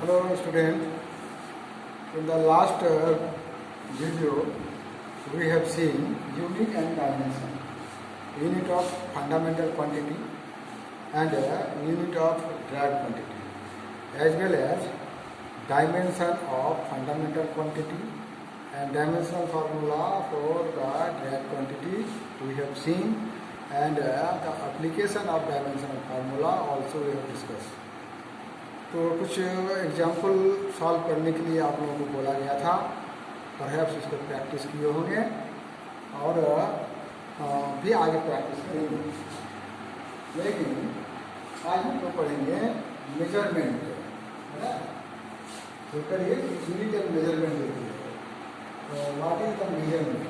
Hello student, in the last video we have seen unit and dimension, unit of fundamental quantity and unit of derived quantity, as well as dimension of fundamental quantity and dimensional formula for the derived quantity we have seen, and the application of dimensional formula also we have discussed. तो कुछ example solve करने के लिए आप लोगों को बोला गया था, परहैप्स इसको प्रैक्टिस किए होंगे और भी आगे प्रैक्टिस करेंगे। लेकिन आज हम लोग पढ़ेंगे मेजरमेंट, है ना। तो करिए यूनिट एंड मेजरमेंट देखिए। तो what is the measurement?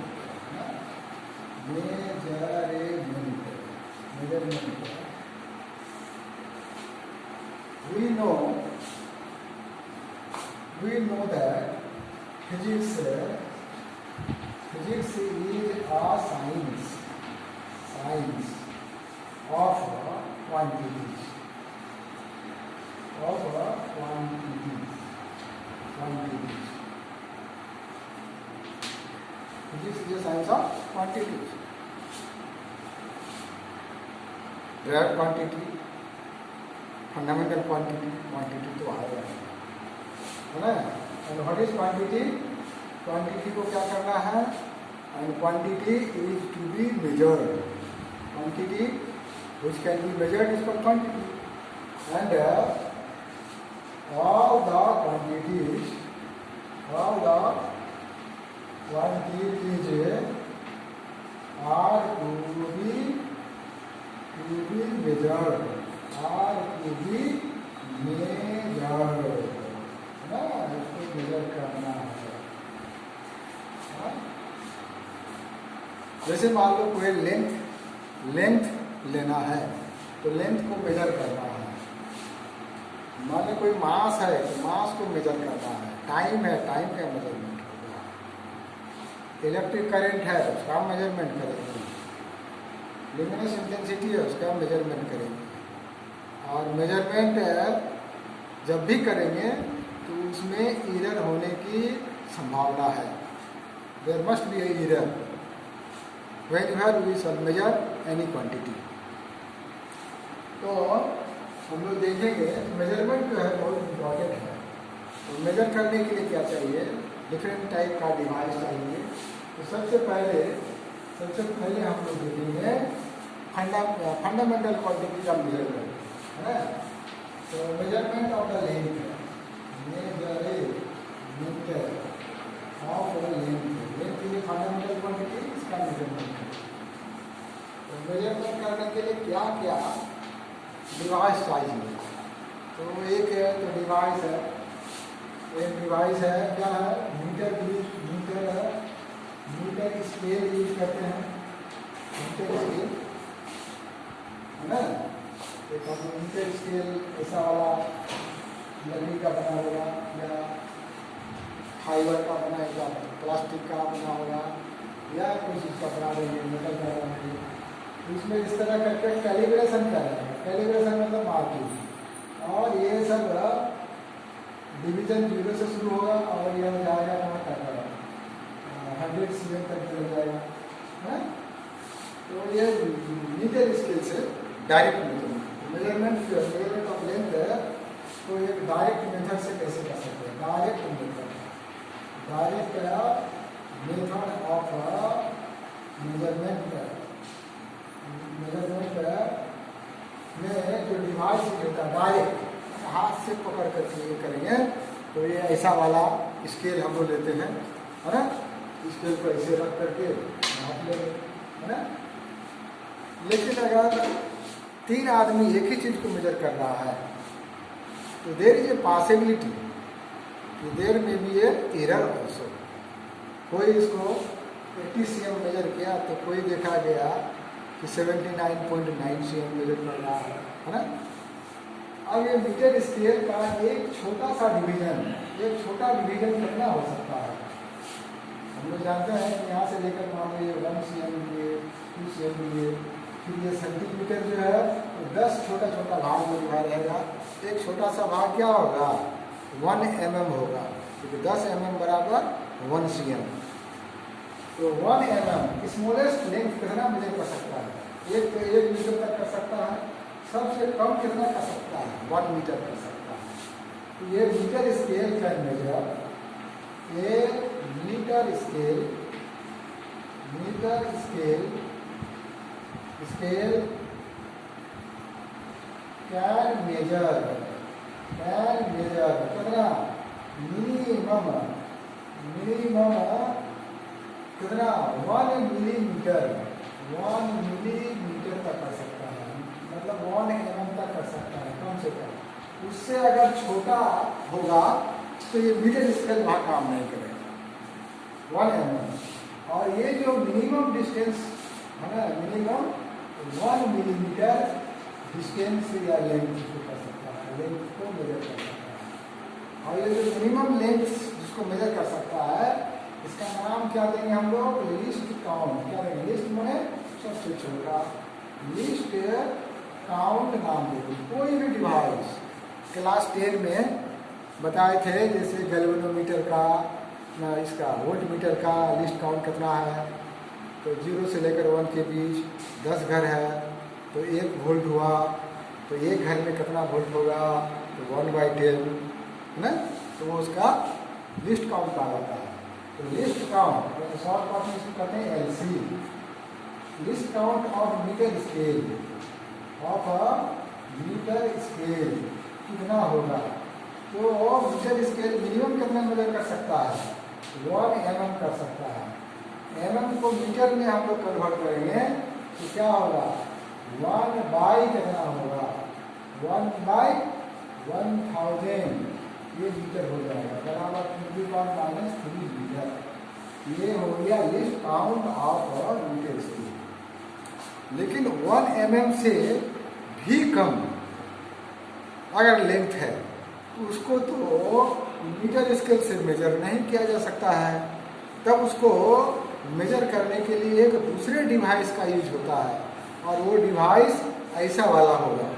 Measurement we know that physics is a science of quantities. Physics is a science of quantities. Derived quantity, fundamental quantity तो आ रहा है ना। And what is quantity? Quantity को क्या करना है? And quantity is to be measured. Quantity which can be measured is called quantity. And all the quantities are to be measured, are to be measured, है ना। इसको major करना है। जैसे मान लो कोई लेंथ लेना है तो लेंथ को मेजर करना है। मान लो कोई मास है तो मास को मेजर करना है। टाइम है, टाइम का मेजरमेंट होगा। इलेक्ट्रिक करंट है उसका मेजरमेंट करेंगे। ल्यूमिनस इंटेंसिटी है उसका मेजरमेंट करेंगे। और मेजरमेंट जब भी करेंगे तो उसमें एरर होने की संभावना है। There must be error whenever we shall measure any quantity. तो हम लोग देखेंगे मेजरमेंट जो है बहुत इम्पोर्टेंट है। तो मेजर करने के लिए क्या चाहिए? डिफरेंट टाइप का डिवाइस चाहिए। तो सबसे पहले हम लोग देखेंगे फंडामेंटल क्वांटिटी का मेजरमेंट, है ना। तो measurement of the length, length की फंडामेंटल क्वांटिटी, इसका मेजरमेंट है। तो मेजरमेंट करने के लिए क्या क्या डिवाइस चाहिए? तो एक है तो डिवाइस है, एक डिवाइस है क्या है? मीटर स्केल यूज करते हैं। मीटर स्केल, है ना। एक मीटर स्केल ऐसा वाला लकड़ी का बना होगा या फाइबर का बना होगा, प्लास्टिक का बना होगा या कोई चीज़ का बना रही है, मेटल का बना रही है। इसमें इस तरह करके कैलिब्रेशन कर रहे हैं। कैलिब्रेशन मतलब मार्किंग। और ये सब डिवीजन 0 से शुरू होगा और यह जाएगा वहाँ तक 100 cm तक चल जाएगा, है। तो ये मीटर स्केल से डायरेक्ट मेजरमेंट ऑफ लेंथ है। तो एक डायरेक्ट मेथड से कैसे कर सकते हैं? डायरेक्ट मेथड ऑफ मेजरमेंट में जो डिवाइस होता है डायरेक्ट हाथ से पकड़ करके ये करेंगे। तो ये ऐसा वाला स्केल हम लोग लेते हैं, है ना। स्केल को ऐसे रख करके हाथ ले, है ना। लेकिन अगर 3 आदमी एक ही चीज को मेजर कर रहा है तो देयर इज ए पॉसिबिलिटी कि देयर में भी ए एरर ऑल्सो। कोई इसको 80 cm मेजर किया तो कोई देखा गया कि 79.9 cm मेजर कर रहा है ना। अब ये मीटर स्केल का एक छोटा डिवीजन कितना हो सकता है? हम लोग जानते हैं कि यहाँ से लेकर मान लीजिए 1 cm लिए, 2 cm लिए, फिर ये सेंटीमीटर जो है तो 10 छोटा भाग में डिवाइड रहेगा। एक छोटा सा भाग क्या होगा? 1 mm होगा, क्योंकि 10 mm बराबर 1 cm। तो 1 mm स्मॉलेस्ट लेंथ कितना मेजर कर सकता है? 1 मीटर तक कर सकता है। सबसे कम कितना कर सकता है? 1 मीटर कर सकता है। तो ये मीटर स्केल कैन मेजर, ये मीटर स्केल कैन मेजर कितना? मिनिमम कितना? 1 मिलीमीटर तक कर सकता है, मतलब 1 mm तक कर सकता है कम से कम। उससे अगर छोटा होगा तो ये मीटर स्केल वहाँ काम नहीं करेगा, 1 mm। और ये जो मिनिमम डिस्टेंस है ना, मिनिमम 1 मिलीमीटर डिस्टेंस या लेंथ को कर सकता है, लेंथ को मेजर कर सकता है। और ये जो मिनिमम लेंथ जिसको मेजर कर सकता है, इसका नाम क्या देंगे हम लोग? List count. क्या देंगे? लिस्ट माने सबसे छोटा, लिस्ट काउंट नाम देंगे। कोई भी डिवाइस क्लास 10 में बताए थे, जैसे गैल्वेनोमीटर का, इसका वोल्टमीटर का लिस्ट काउंट कितना है, तो 0 से लेकर 1 के बीच 10 घर है तो 1 वोल्ट हुआ, तो एक घर में कितना वोल्ट होगा? तो 1/10 है ना, तो वो उसका लिस्ट काउंट कहा जाता है। तो लिस्ट काउंट शॉर्ट फॉर्म में इसको कहते हैं LC, least count of metre scale, कितना होगा? तो मीटर स्केल मिनिमम कितना मेजर कर सकता है? 1 mm कर सकता है। mm को मीटर में हम लोग कन्वर्ट करेंगे तो क्या होगा? 1/, कितना होगा? 1/1000 ये मीटर हो जाएगा, बराबर 10⁻³ मीटर। ये हो गया least count of metre scale. लेकिन 1 mm से भी कम अगर लेंथ है तो उसको तो मीटर स्केल से मेजर नहीं किया जा सकता है। तब उसको मेजर करने के लिए एक दूसरे डिवाइस का यूज होता है, और वो डिवाइस ऐसा वाला होगा,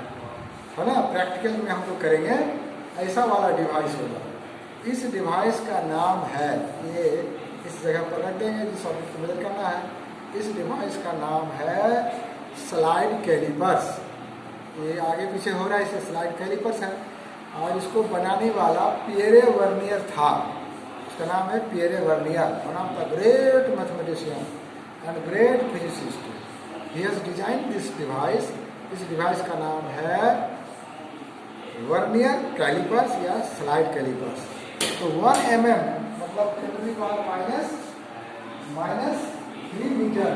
है ना। प्रैक्टिकल में हम लोग करेंगे, ऐसा वाला डिवाइस होगा। इस डिवाइस का नाम है, ये इस जगह पर रख देंगे जिस ऑब्जेक्ट को मेजर करना है। इस डिवाइस का नाम है स्लाइड कैलिपर्स। ये आगे पीछे हो रहा है, इसे स्लाइड कैलिपर्स है। और इसको बनाने वाला पियरे वर्नियर था, उसका नाम है पियरे वर्नियर। और नाम था great mathematician and great physicist. He has design this device. इस डिवाइस का नाम है वर्नियर कैलिपर्स या स्लाइड कैलिपर्स। तो 1 mm मतलब 10⁻³ मीटर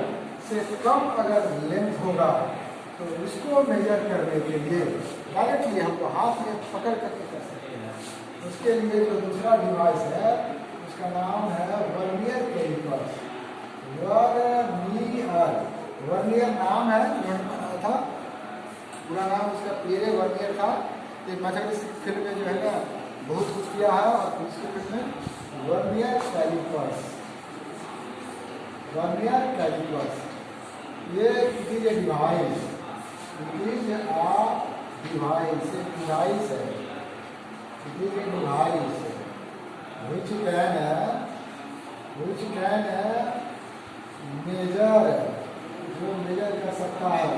से कम अगर लेंथ होगा तो इसको मेजर करने के लिए डायरेक्टली हम लोग हाथ में पकड़ करके कर सकते हैं। उसके लिए जो दूसरा डिवाइस है उसका नाम है वर्नियर कैलिपर्स। वर्नियर नाम है, उन्होंने बनाया था, पूरा नाम उसका पियरे वर्नियर था। तो मैथमेटिक्स फील्ड में जो है ना बहुत कुछ किया है, और फिजिक्स फील्ड में वर्नियर कैलिपर्स। ये it is a device, it is a device, एक डिवाइस है, it is a device which can measure, जो मेजर कर सकता है,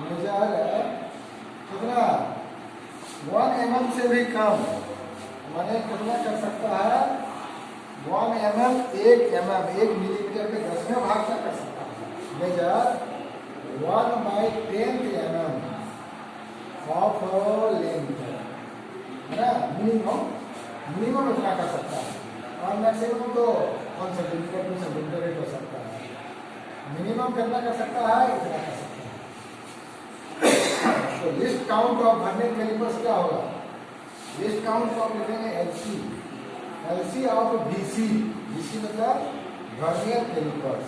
मेजर कितना? 1 mm से भी कम, माने कितना कर सकता है? 1 mm, 1 मिलीमीटर के 10वें भाग तक कर सकता है। मेजर 1/10 mm ऑफ लेंथ, है ना। मिनिमम इतना कर सकता है, और मैक्सिमम तो 1 सेंटीमीटर 2 सेंटीमीटर ही कर सकता है। मिनिमम कितना कर सकता है? इतना कर सकता है। तो least count of vernier callipers क्या होगा? लिस्ट काउंट ऑफ लिखेंगे LC ऑफ BC मतलब वर्नियर कैलिपर्स।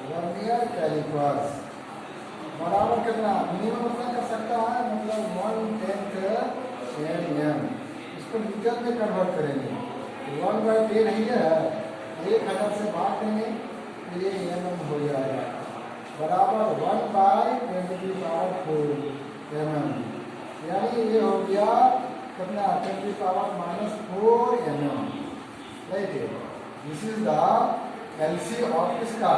वर्नियर कैलिपर्स बराबर कितना? मिनिमम कितना कर सकता है? मतलब 1/10 mm। इसको मीटर में कन्वर्ट करेंगे, 1/10 ही है, 1000 से भाग देंगे तो ये mm हो जाएगा, बराबर 1/10⁴ mm। यानी ये हो गया कितना 10⁻⁴ mm, right. This is the LC of किसका,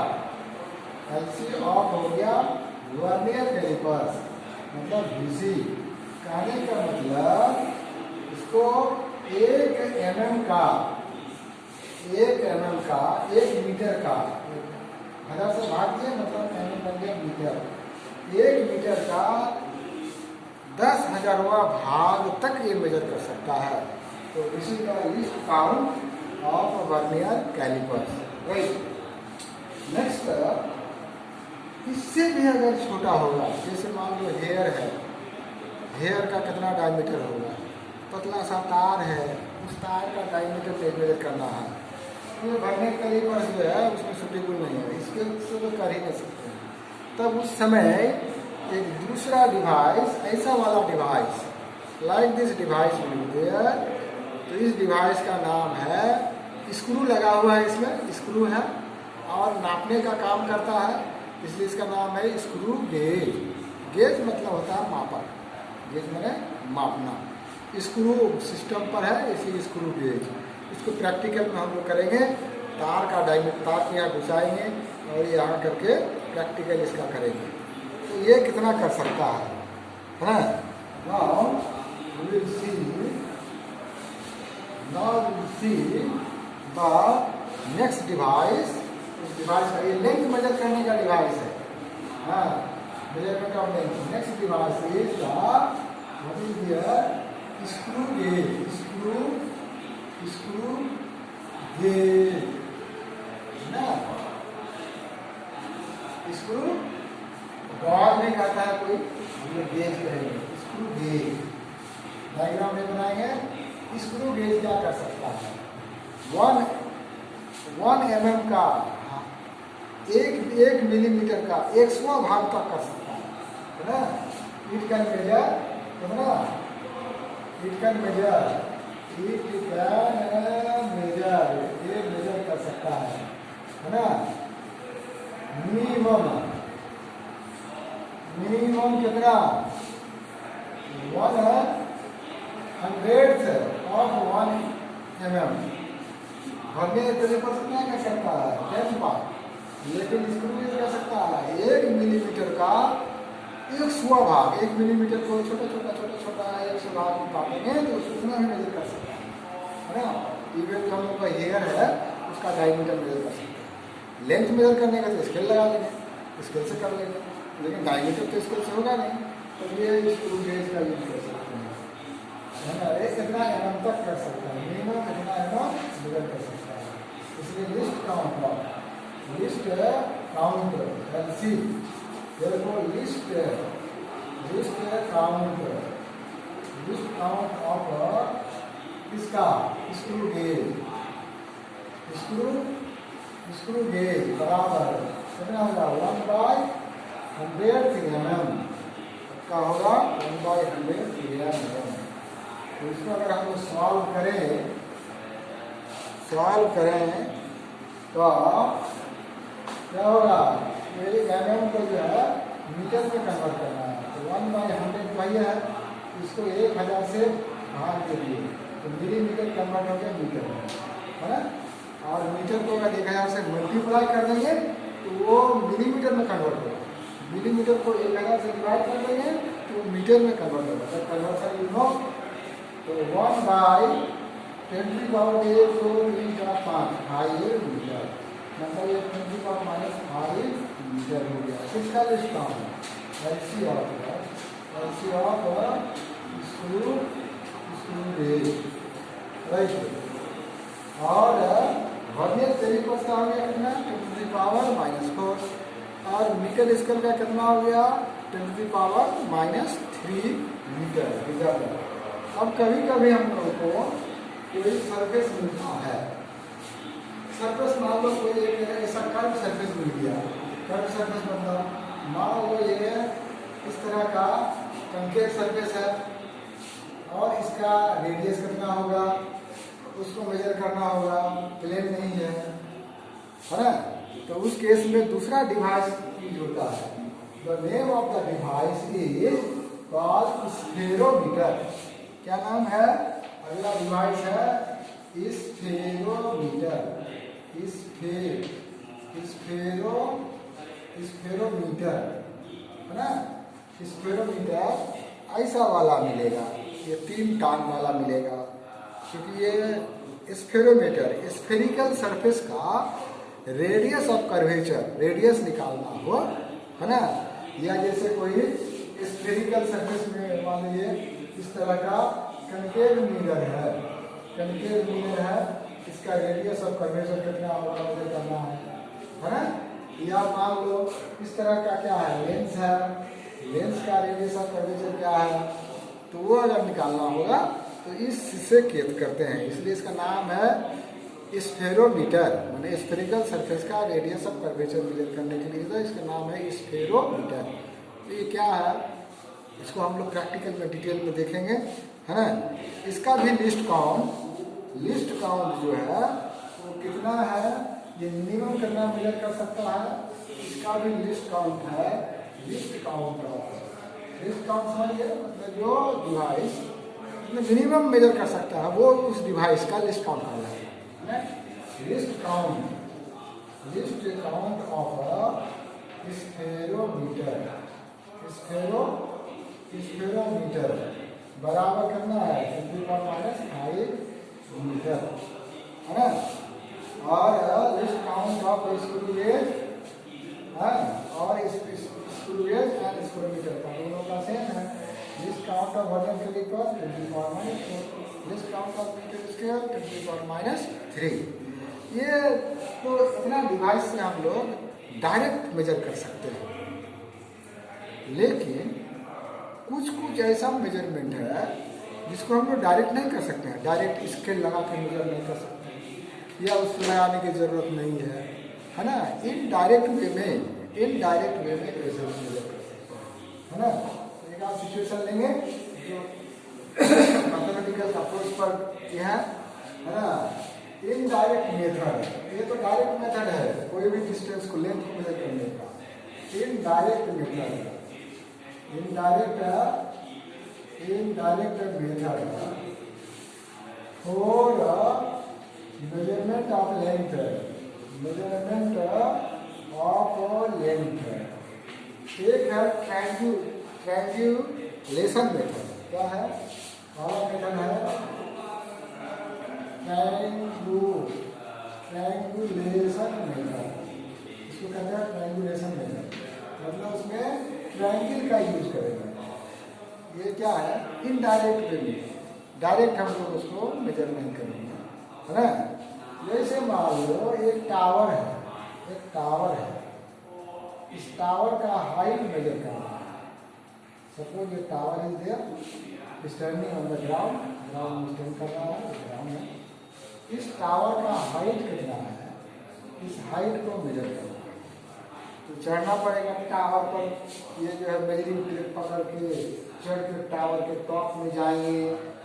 एलसी ऑफ हो गया वर्नियर कैलिपर्स, मतलब VC। कहने का मतलब इसको 1 mm का 1 मीटर का 1000 से भाग दिया, मतलब mm बन गया मीटर। 1 मीटर का 10,000वां भाग तक ये मेजर कर सकता है। तो इसी का least count of vernier callipers, right. Next, इससे भी अगर छोटा होगा, जैसे मान लो हेयर है, हेयर का कितना डायमीटर होगा, पतला सा तार है, उस तार का डायमीटर मेजर करना है। ये वर्नियर कैलिपर्स जो है उसमें सुटेबल नहीं है, इसके से तो कर ही नहीं सकते। तब उस समय एक दूसरा डिवाइस, ऐसा वाला device, like this device will be there. तो इस डिवाइस का नाम है, स्क्रू लगा हुआ है, इसमें स्क्रू है और नापने का काम करता है, इसलिए इसका नाम है स्क्रू गेज। गेज मतलब होता है मापक, गेज मैंने मापना। स्क्रू सिस्टम पर है इसलिए स्क्रू गेज। इसको प्रैक्टिकल में हम लोग करेंगे, तार का डायमीटर, तार को यहाँ घुसाएंगे और यहाँ करके प्रैक्टिकल इसका करेंगे। तो ये कितना कर सकता है ना। Now we will see the next device. इस डिवाइस का ये लेंथ मेजर करने का डिवाइस है, हाँ, measurement of length. Next device is the what is here, screw gauge. Screw gauge ना, स्क्रू रॉड नहीं कहता है कोई, हम लोग गेज कहेंगे, स्क्रू गेज। डायग्राम में बनाएंगे। स्क्रू गेज क्या कर सकता है, 1 mm का, 1 मिलीमीटर का 100वां भाग तक कर सकता है ना। इट कैन मेजर कितना, इट कैन मेजर, ये मेजर कर सकता है ना। मिनिमम कितना, 1/100th of 1 mm। Vernier callipers कितना कर सकता है, 10 पार्ट। लेकिन स्क्रू गेज कर सकता है 1 मिलीमीटर का 100वां भाग। 1 मिलीमीटर को छोटा 100 भाग में काटेंगे तो उतना ही मेजर कर सकता है ना। इवन जो हम लोग का हेयर है उसका डायमीटर मेजर कर सकते हैं। लेंथ मेजर करने का तो स्केल लगा देंगे, स्केल से कर लेंगे, लेकिन डायमीटर तो स्केल से होगा नहीं। तो ये स्क्रू गेज का यूज कर सकते हैं, है ना। ये कितना mm तक कर सकता है, मिनिमम कितना mm मेजर कर सकता है। इसलिए list count LC, therefore list count of इसका स्क्रू गेज बराबर कितना होगा, 1/100th mm का होगा, 1/100th mm। तो इसको अगर हम सॉल्व करें तो क्या होगा, ये mm को जो है मीटर में कन्वर्ट करना है। तो 1/100 का है, इसको 1000 से भाग दे दिए तो मिलीमीटर कन्वर्ट हो गया मीटर में, है ना। और मीटर को अगर 1000 से मल्टीप्लाई कर देंगे तो वो मिलीमीटर में कन्वर्ट होगा। मिलीमीटर को 1000 से डिवाइड कर देंगे तो वो मीटर में कन्वर्ट होगा। तो कन्वर्सन यू नो, तो 1/10⁻⁴ को 5 मीटर, मतलब ये 10⁻⁵ मीटर हो गया। किसका लिस्ट काम है, LC of screw gauge, right. और वर्नियर कैलिपर्स का हो गया कितना, 10⁻⁻⁴। और मीटर स्केल का कितना हो गया, 10⁻⁻³ मीटर। अब कभी कभी हम लोगों को कोई सरफेस मिलता है, सरफेस मान लो कोई एक ऐसा कर्व सरफेस मिल गया, कर्व सरफेस मतलब मान लो ये इस तरह का कंकेव सरफेस है और इसका रेडियस कितना होगा, उसको मेजर करना होगा, प्लेन नहीं है ना। तो उस केस में दूसरा डिवाइस यूज होता है। The name of the device is called spherometer. क्या नाम है? अगला डिवाइस है स्फेरोमीटर। स्फेरोमीटर है ना। स्फेरोमीटर ऐसा वाला मिलेगा, ये 3 टांग वाला मिलेगा, क्योंकि ये स्फेरोमीटर स्फेरिकल सरफेस का रेडियस ऑफ कर्वेचर, रेडियस निकालना हो, है ना। या जैसे कोई स्फेरिकल सरफेस में मान लीजिए इस तरह का कनकेव मिरर है, इसका रेडियस ऑफ कर्वेचर कितना होगा मुझे करना है ना। या मान लो इस तरह का क्या है, लेंस है, लेंस का रेडियस ऑफ कर्वेचर क्या है, तो वो अगर निकालना होगा तो इससे केत करते हैं, इसलिए इसका नाम है स्फेरोमीटर, माने स्फेरिकल सरफेस का रेडियस ऑफ कर्वेचर मेजर करने के लिए, तो इसका नाम है स्फेरोमीटर। तो ये क्या है, इसको हम लोग प्रैक्टिकल में डिटेल में देखेंगे, है ना। इसका भी लिस्ट काउंट जो है वो कितना है, ये मिनिमम कितना मेजर कर सकता है, इसका भी लिस्ट काउंट है। लिस्ट काउंट समझिए, मतलब जो डिवाइस मिनिमम मेजर कर सकता है वो उस डिवाइस का लिस्ट काउंट करना है। लिस्ट काउंट ऑफ स्फेरोमीटर बराबर करना है 10⁻⁵ मीटर, है ना। और least count of screw gauge और स्क्रू गेज एंड स्फेरोमीटर का दोनों का सेम है। लिस्ट काउंट ऑफ वजन calliper 10⁻⁴, least count of metre scale 10⁻⁻3। ये तो इतना डिवाइस से हम लोग डायरेक्ट मेजर कर सकते हैं, लेकिन कुछ ऐसा मेजरमेंट है जिसको हम लोग डायरेक्ट नहीं कर सकते हैं, डायरेक्ट स्केल लगा कर मेजर नहीं कर सकते, या उसको लगाने की जरूरत नहीं है ना। इनडायरेक्ट वे में ऐसे मेजर कर सकते हैं, है ना। एक आप सिचुएशन लेंगे जो मैथमेटिकल अप्रोच पर यह है ना। इनडायरेक्ट मेथड, ये तो डायरेक्ट मेथड है कोई भी डिस्टेंस को लेंथ को मेजर करने का। Indirect method for measurement of length, एक है ट्रायंगुलेशन मेथड। क्या है? और मेथड है ट्रायंगुलेशन मेथड। इसको कहते हैं ट्रायंगुलेशन मेथड, मतलब उसमें ट्रायंगल का यूज करेंगे। ये क्या है? इनडायरेक्ट वे में, डायरेक्ट हम लोग उसको मेजर नहीं करेंगे, है ना। जैसे मान लो एक टावर है, इस टावर का हाइट मेजर करना है। सपोज ये tower is there standing on the ground stand कर रहा है, ग्राउंड है। इस टावर का हाइट कितना है, इस हाइट को मेजर करना है, तो चढ़ना पड़ेगा टावर पर। ये जो है मेजरिंग प्लेट पकड़ के चढ़ के टावर के टॉप में जाएंगे,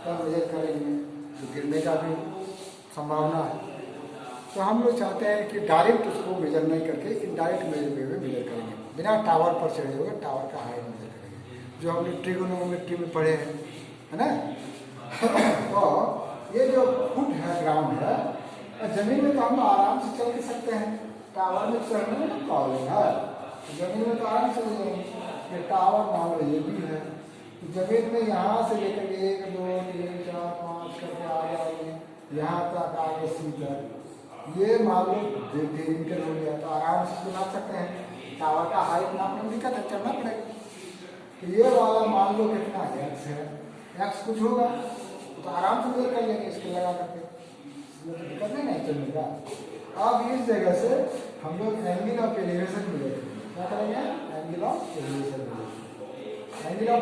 तब मेजर करेंगे, तो गिरने का भी संभावना है। तो हम लोग चाहते हैं कि डायरेक्ट उसको मेजर नहीं करके इनडायरेक्ट मेजर करेंगे, बिना टावर पर चढ़े हुए टावर का हाइट मेजर करेंगे, जो हम लोग ट्रिगोनोमेट्री में पढ़े हैं, है ना। तो ये जो फुट है, ग्राउंड है, जमीन में तो हम आराम से चल के सकते हैं, टावर में चढ़ने में तो प्रॉब्लम है। जमीन में तो आराम से ये टावर मान लो ये भी है, तो जमीन में यहाँ से लेकर 1 2 3 4 5 करके आ जाएंगे, यहाँ तक आगे सीधा ये मान लो 1.5 मीटर हो गया, तो आराम से चला सकते हैं। टावर का हाइट नापने में दिक्कत है, चढ़ना पड़ेगा। तो ये वाला मान लो कितना x है, x कुछ होगा तो आराम से मेजर कर लेंगे इसको लगा करके, दिक्कत नहीं है चलने का। अब इस जगह से हम लोग एंगल ऑफ एलिवेशन मेजर करेंगे। क्या करेंगे? एंगल ऑफ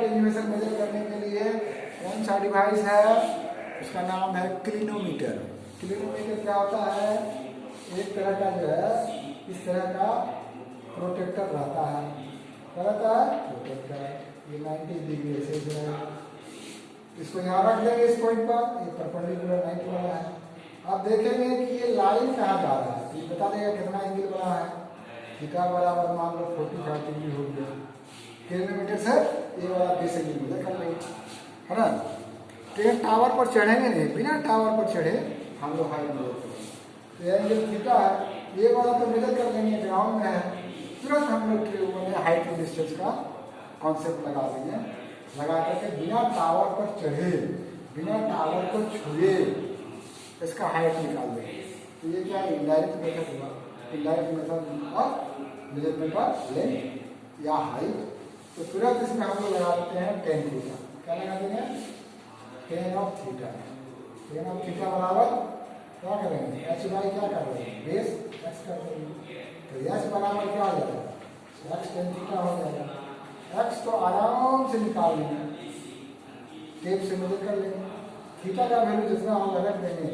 एलिवेशन मेजर करने के लिए कौन सा डिवाइस है? उसका नाम है क्लिनोमीटर। क्लिनोमीटर क्या होता है? एक तरह का जो है इस तरह का प्रोटेक्टर रहता है, प्रोटेक्टर। ये 90 डिग्री से जो है, इसको यहाँ रख देंगे इस पॉइंट पर, ये परपेंडिकुलर 90 वाला है। आप देखेंगे कि ये लाइन कहाँ जा रहा है, ये बता देगा कितना एंगल बना है। थीटा बराबर मान लो 45 डिग्री हो गया, किलोमीटर से ये वाला बेसिकली मेजर कर लेंगे, है ना। ट्रेन टावर पर चढ़ेंगे नहीं, बिना टावर पर चढ़े हम लोग हाइट मेजर करेंगे। तो एंगल थीटा है, ये वाला तो मेजर कर लेंगे, ग्राउंड में है, तुरंत हम लोग हाइट एंड डिस्टेंस का कॉन्सेप्ट लगा देंगे। लगा करके बिना टावर पर चढ़े, बिना टावर को छुए इसका हाइट निकाल देंगे। तो ये क्या इनडायरेक्ट मेथड हुआ, indirect method of measurement of length या हाइट। तो तुरंत इसमें हम लोग लगा देते हैं टेन थीटा। क्या लगा देंगे? Ten of theta. Ten of theta बराबर क्या करेंगे? एच बाई क्या कर रहे हैं? बेस एक्स कर देंगे। तो एच बराबर क्या हो जाएगा? एक्स टेन थीटा हो जाएगा। एक्स तो आराम से निकाल लेंगे, टेप से मेजर कर लेंगे। थीटा का वैल्यू जितना होगा रख देंगे,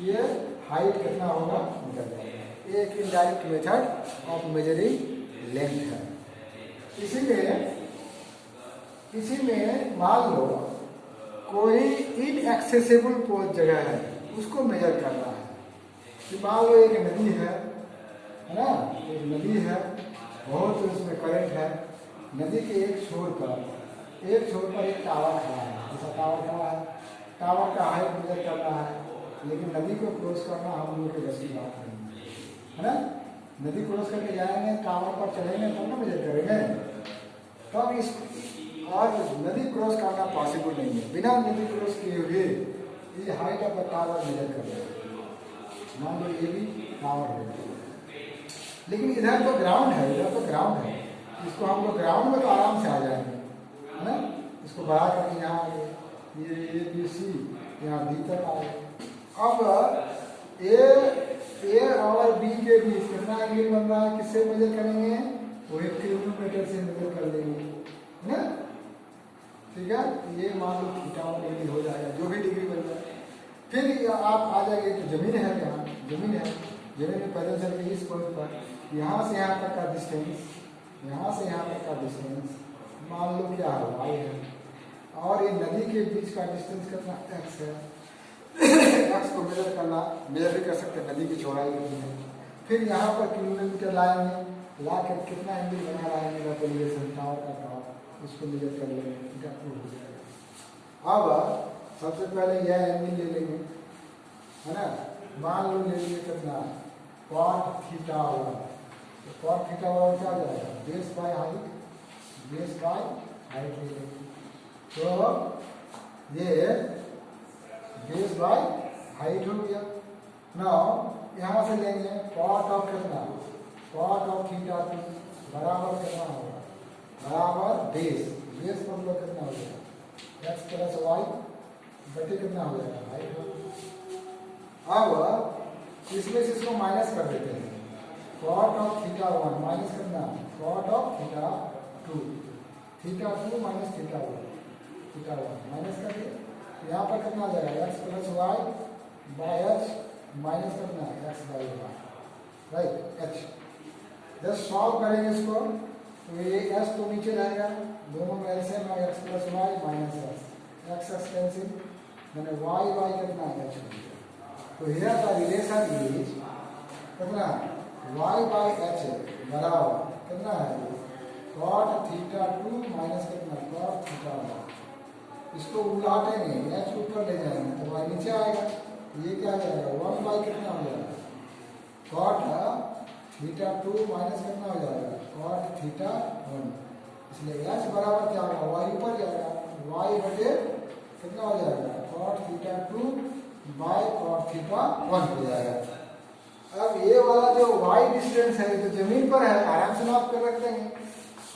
ये हाइट कितना होगा निकल जाएगा। ये एक indirect method of measuring length है। इसी में मान लो कोई इनएक्सेसिबल जगह है, उसको मेजर करना है। कि मान लो एक नदी है ना, एक नदी है, बहुत उसमें करंट है, नदी के एक छोर पर एक टावर खड़ा है। जैसा टावर खड़ा है, टावर का हाइट मेजर करना है, लेकिन नदी को क्रॉस करना हम लोग के बस की बात नहीं है ना। नदी क्रॉस करके जाएंगे, टावर पर चढ़ेंगे तब ना मेजर करेंगे। तब इस और नदी क्रॉस करना पॉसिबल नहीं है, बिना नदी क्रॉस किए हुए ये height of the tower measure कर रहे हैं। मान लो ये भी टावर है, लेकिन इधर तो ग्राउंड है, इसको हम लोग ग्राउंड में तो आराम से आ जाएंगे, है ना। इसको बढ़ा करके यहाँ आ गए, ये बी सी यहाँ बी तक आ गए। अब ए और बी के बीच कितना एंगल बन रहा है, किससे मेजर करेंगे? वो 1 किलोमीटर से मेजर कर लेंगे, है ना। ठीक है, ये मान लो थीटा डिग्री हो जाएगा, जो भी डिग्री बन जाए। फिर आप आ जाएंगे तो जमीन है, यहाँ जमीन है, जमीन में पैदल चल के इस पॉइंट पर यहाँ से यहाँ तक का डिस्टेंस, यहाँ से यहाँ तक का डिस्टेंस मान लो क्या है, वाई है। और ये नदी के बीच का डिस्टेंस कितना? एक्स है। एक्स को मेजर भी कर सकते हैं, नदी की चौड़ाई कितनी है। फिर यहाँ पर किलोमीटर लाएंगे, ला कर कितना एंगल बना रहा है मेरा एलिवेशन टावर का टॉप, उसको मेजर कर लेंगे, थीटा 2 हो जाएगा। अब सबसे पहले यह एंगल ले लेंगे, है ना। मान लो ले लिए कितना? cot theta 1। तो cot थीटा 1 क्या जाएगा? Base by height, base by height ले लेंगे। तो ये बेस बाय हाइट हो गया। नाउ यहाँ से लेंगे cot ऑफ कितना? cot ऑफ थीटा 2 बराबर कितना होगा? बराबर बेस पर हम लोग कितना हो जाएगा? एक्स प्लस वाई बटे कितना हो जाएगा? हाइट। अब इसमें से इसको माइनस कर देते हैं। cot ऑफ थीटा 1 माइनस कितना? cot of theta 2, theta 2 minus theta 1, theta 1 minus कर दिए। यहाँ पर कितना आ जाएगा? X plus Y by H minus कितना? X by Y, right, H. Just solve करेंगे इसको तो ये एच तो नीचे रहेगा, दोनों में एलसीएम है, x plus y minus x, x cancel, मैंने वाई कितना? एच हो गया। तो हियर द रिलेशन इज कितना? वाई बाई एच बराबर कितना है? cot थीटा 2 माइनस कितना? cot theta 1। इसको उलटाएंगे, एच ऊपर ले जाएंगे तो वाई नीचे आएगा। ये क्या आ जाएगा? 1 बाई कितना हो जाएगा? cot थीटा 2 माइनस कितना हो जाएगा? cot theta 1। इसलिए एच बराबर क्या होगा? वाई ऊपर जाएगा, वाई बटे कितना हो जाएगा? cot theta 2 by cot theta 1 हो जाएगा। अब ये वाला जो y डिस्टेंस है जो जमीन पर है, आराम से नाप कर रख देंगे।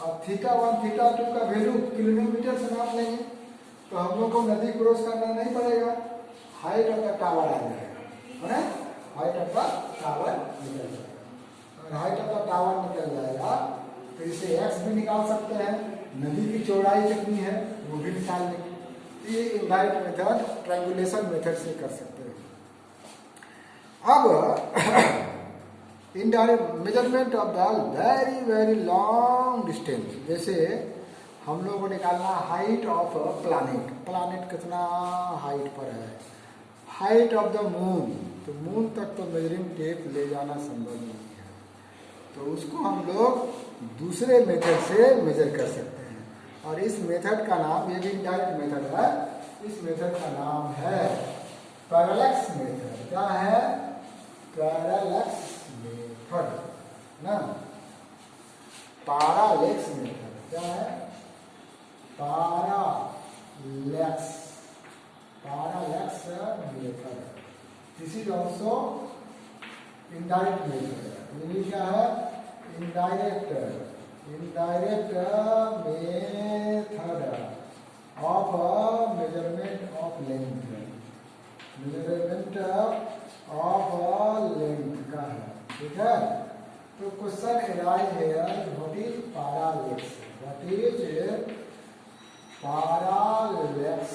और थीटा 1 थीटा 2 का वैल्यू किलोमीटर से नाप लेंगे, तो हम लोग को नदी क्रॉस करना नहीं पड़ेगा, हाइट ऑफ द टावर आ जाएगा, है ना। हाइट ऑफ द टावर निकल जाएगा। अगर हाइट ऑफ द टावर निकल जाएगा तो इसे एक्स भी निकाल सकते हैं, नदी की चौड़ाई कितनी है वो भी निकाल लेंगे। ये इनडायरेक्ट मेथड ट्रायंगुलेशन मेथड से कर सकते हैं। अब indirect measurement of the very very long distance, जैसे हम लोग को निकालना हाइट ऑफ प्लैनेट, प्लैनेट कितना हाइट पर है, हाइट ऑफ द मून, तो मून तक तो मेजरिंग टेप ले जाना संभव नहीं है, तो उसको हम लोग दूसरे मेथड से मेजर कर सकते हैं। और इस मेथड का नाम, ये भी इनडायरेक्ट मेथड है, इस मेथड का नाम है पैरेलैक्स मेथड। क्या है? पैरेलैक्स मेथड ना, पैरेलैक्स मेथड। क्या है? Parallax method. This is also indirect method. ये क्या है? Indirect method of measurement of length, measurement of length का है। ठीक है, तो question arise here, what is parallax? What is parallax,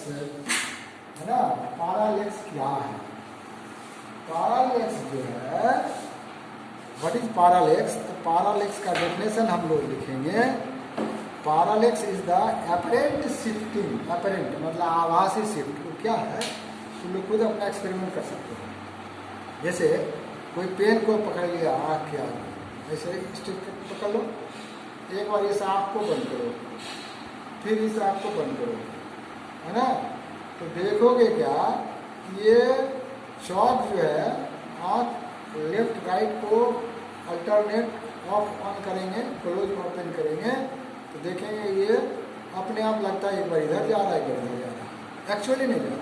है ना? पैरेलैक्स क्या है? पैरेलैक्स जो है, व्हाट इज पैरेलैक्स? तो पैरेलैक्स का डेफिनेशन हम लोग लिखेंगे। Parallax is the apparent shifting, apparent मतलब आभासी शिफ्ट। तो क्या है, तुम लोग खुद अपना एक्सपेरिमेंट कर सकते हो। जैसे कोई पेन को पकड़ लिया आँख के आगे, ऐसे स्टिक पकड़ लो, एक बार इस आँख को बंद करो, फिर इस आँख को बंद करो, है ना? तो देखोगे क्या, ये चौक जो है, आँख लेफ्ट राइट को अल्टरनेट ऑफ ऑन करेंगे, क्लोज ओपन करेंगे, तो देखेंगे ये अपने आप लगता है एक बार इधर जा रहा है, एक बार इधर जा रहा है। एक्चुअली नहीं जा रहा,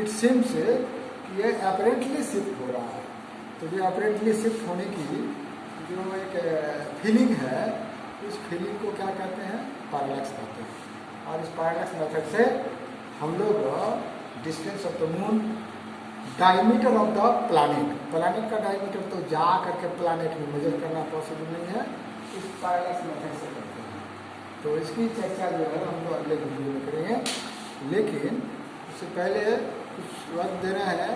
इट सीम्स कि ये अपरेंटली शिफ्ट हो रहा है। तो जो अपरेंटली शिफ्ट होने की जो एक फीलिंग है, उस फीलिंग को क्या कहते हैं? पैरेलैक्स कहते हैं। और इस पैरेलैक्स मेथड से हम लोग distance of the moon, diameter of the planet, planet का डायमीटर तो जा करके प्लैनेट में मेजर करना पॉसिबल नहीं है, इस पैरेलैक्स मेथड से करते हैं। तो इसकी चर्चा जो है हम लोग अगले वीडियो में करेंगे, लेकिन उससे पहले कुछ वक्त देना है।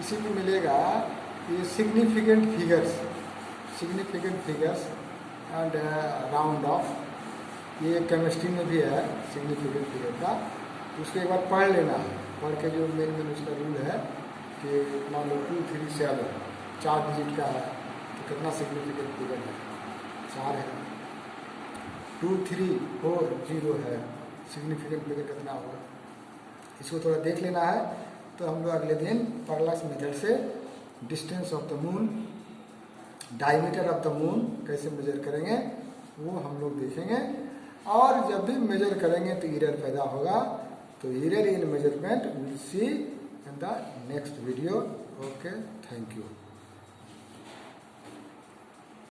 इसी में मिलेगा ये significant figures and round of, ये केमिस्ट्री में भी है सिग्निफिकेंट फिगर का। उसको एक बार पढ़ लेना है, पढ़ के जो मेन उसका रूल है कि मान लो 2, 3, 7 4 डिजिट का है, तो कितना सिग्निफिकेंट फिगर है? 4 है। 2, 3, 4, 0 है, सिग्निफिकेंट फिगर कितना होगा? इसको थोड़ा देख लेना है। तो हम लोग अगले दिन पैरेलैक्स मेथड से distance of the moon, diameter of the moon कैसे मेजर करेंगे वो हम लोग देखेंगे। और जब भी मेजर करेंगे तो एरर पैदा होगा, तो error in measurement will see in the next video. Okay, thank you.